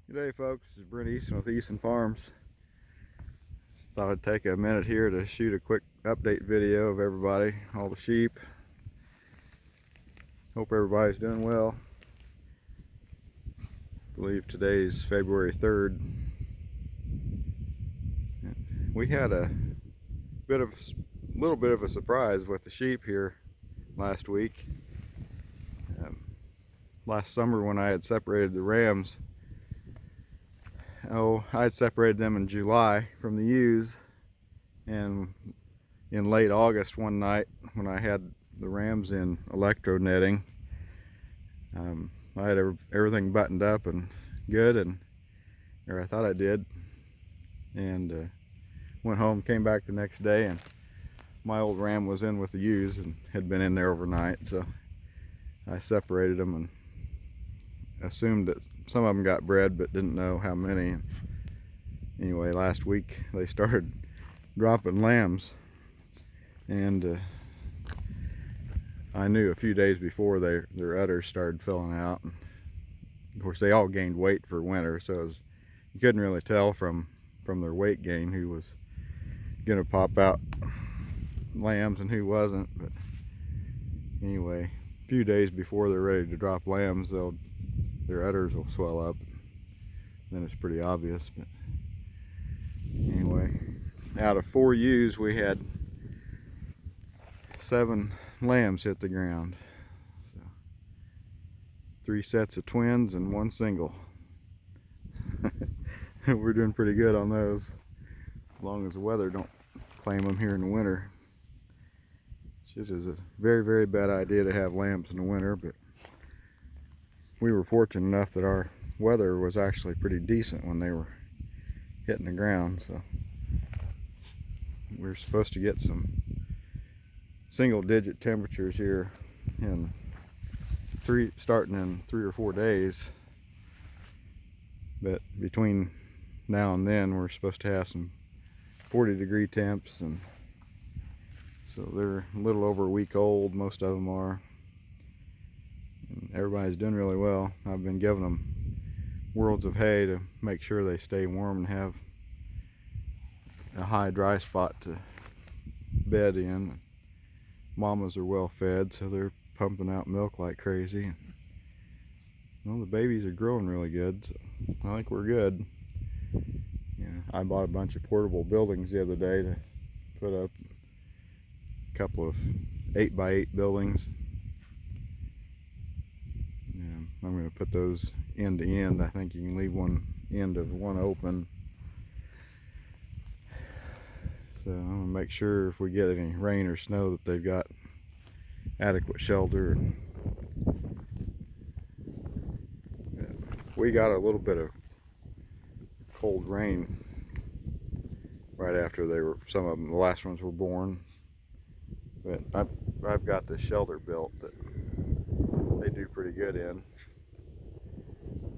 Good day, folks. This is Brent Easton with Easton Farms. Thought I'd take a minute here to shoot a quick update video of everybody, all the sheep. Hope everybody's doing well. I believe today's February 3rd. We had a little bit of a surprise with the sheep here last week. Last summer when I had separated the rams, I had separated them in July from the ewes, and in late August one night when I had the rams in electro netting, I had everything buttoned up and good, or I thought I did, and went home, came back the next day, and my old ram was in with the ewes and had been in there overnight. So I separated them and assumed that some of them got bred but didn't know how many. Anyway, last week they started dropping lambs, and I knew a few days before their udders started filling out. And of course they all gained weight for winter, so you couldn't really tell from their weight gain who was gonna pop out lambs and who wasn't. But anyway, a few days before they're ready to drop lambs, their udders will swell up. Then it's pretty obvious. But anyway, out of 4 ewes we had 7 lambs hit the ground. So 3 sets of twins and 1 single. We're doing pretty good on those, as long as the weather don't claim them here in the winter. It is a very, very bad idea to have lambs in the winter, but we were fortunate enough that our weather was actually pretty decent when they were hitting the ground. So we're supposed to get some single-digit temperatures here starting in 3 or 4 days. But between now and then, we're supposed to have some 40-degree temps, and so they're a little over a week old. Most of them are. And everybody's doing really well. I've been giving them worlds of hay to make sure they stay warm and have a high dry spot to bed in. Mamas are well fed, so they're pumping out milk like crazy. Well, the babies are growing really good, so I think we're good. Yeah, I bought a bunch of portable buildings the other day to put up, a couple of 8x8 buildings. I'm going to put those end to end. I think you can leave one end of one open. So I'm going to make sure if we get any rain or snow that they've got adequate shelter. We got a little bit of cold rain right after some of them, the last ones were born. But I've got the shelter built that they do pretty good in.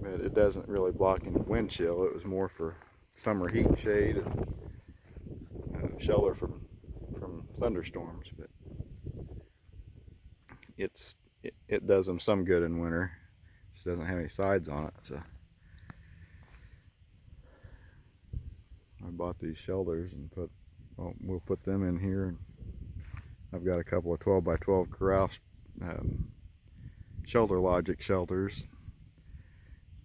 But it doesn't really block any wind chill. It was more for summer heat and shade and shelter from thunderstorms. But it does them some good in winter. It just doesn't have any sides on it. So I bought these shelters and we'll put them in here. I've got a couple of 12x12 corral Shelter Logic shelters.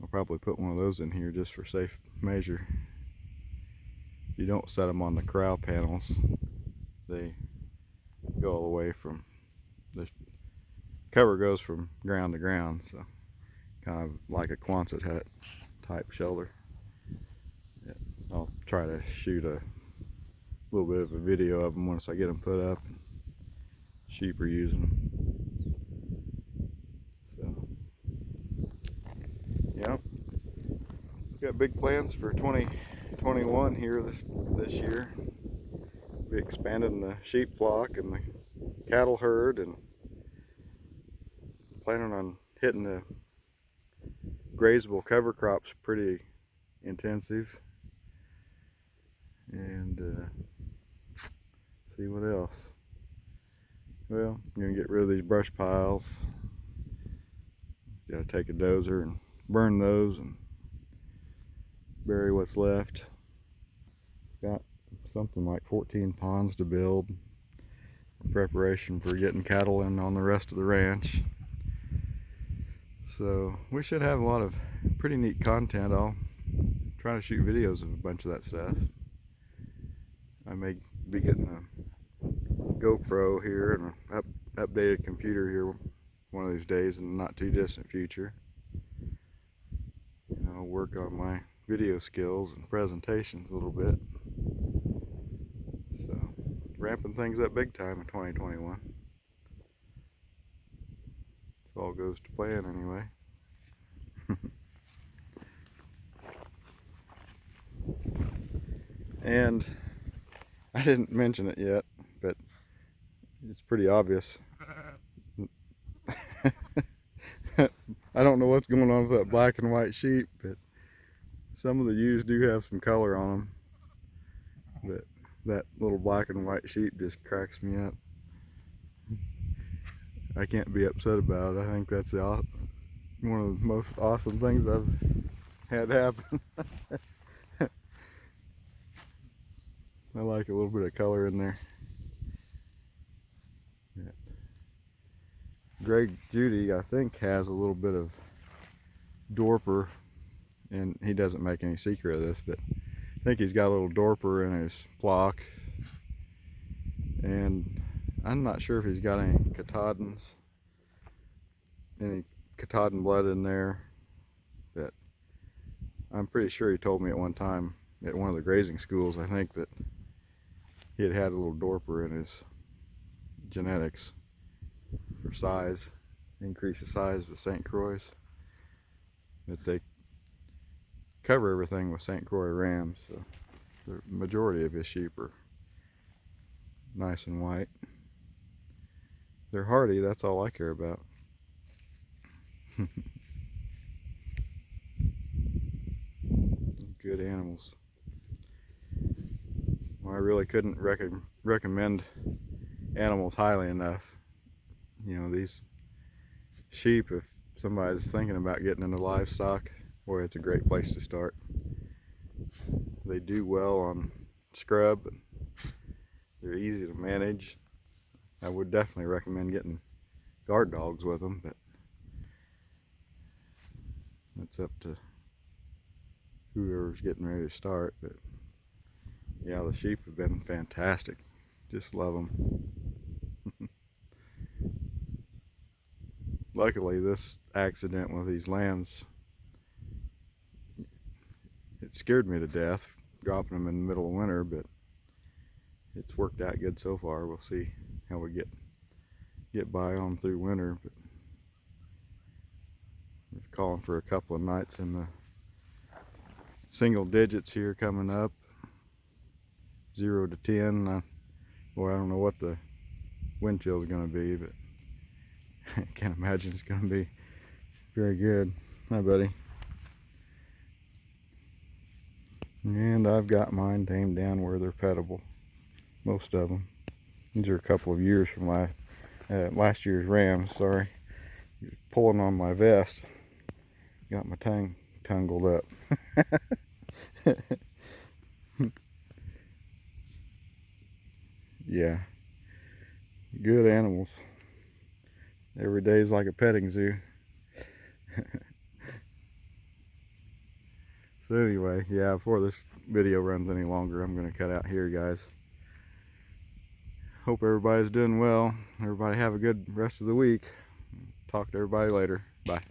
I'll probably put one of those in here just for safe measure. You don't set them on the corral panels. They go all the way from, the cover goes from ground to ground, so kind of like a Quonset hut type shelter. Yeah, I'll try to shoot a little bit of a video of them once I get them put up. Sheep are using them. So, yeah, got big plans for 2021 here this year. We'll be expanding the sheep flock and the cattle herd, and planning on hitting the grazable cover crops pretty intensive, and see what else. Well, I'm gonna get rid of these brush piles. Gotta take a dozer and burn those, and bury what's left. Got something like 14 ponds to build in preparation for getting cattle in on the rest of the ranch. So we should have a lot of pretty neat content. I'll try to shoot videos of a bunch of that stuff. I may be getting a GoPro here and an updated computer here one of these days in the not too distant future. And I'll work on my video skills and presentations a little bit. So ramping things up big time in 2021. If all goes to plan anyway. And I didn't mention it yet, but it's pretty obvious. I don't know what's going on with that black and white sheep, but some of the ewes do have some color on them. But that little black and white sheep just cracks me up. I can't be upset about it. I think that's one of the most awesome things I've had happen. I like a little bit of color in there. Yeah. Greg Judy, I think, has a little bit of Dorper, and he doesn't make any secret of this, but I think he's got a little Dorper in his flock. And I'm not sure if he's got any Katahdins, any Katahdin blood in there, but I'm pretty sure he told me at one time at one of the grazing schools, I think, that he had a little Dorper in his genetics for size, increase the size of the St. Croix. That they cover everything with St. Croix rams, so the majority of his sheep are nice and white. They're hardy, that's all I care about. Good animals. Well, I really couldn't recommend animals highly enough. You know, these sheep, if somebody's thinking about getting into livestock, boy, it's a great place to start. They do well on scrub, and they're easy to manage. I would definitely recommend getting guard dogs with them, but that's up to whoever's getting ready to start. But yeah, the sheep have been fantastic. Just love them. Luckily, this accident with these lambs, it scared me to death, dropping them in the middle of winter, but it's worked out good so far. We'll see how we get by on through winter. But we're calling for a couple of nights in the single digits here coming up, 0 to 10. Boy, I don't know what the wind chill is going to be, but I can't imagine it's going to be very good. Hi, buddy. And I've got mine tamed down where they're pettable, most of them. These are a couple of years from last year's rams. Sorry, pulling on my vest, got my tongue tangled up. Yeah, good animals. Every day is like a petting zoo. So anyway, yeah, before this video runs any longer, I'm going to cut out here, guys. Hope everybody's doing well. Everybody have a good rest of the week. Talk to everybody later. Bye.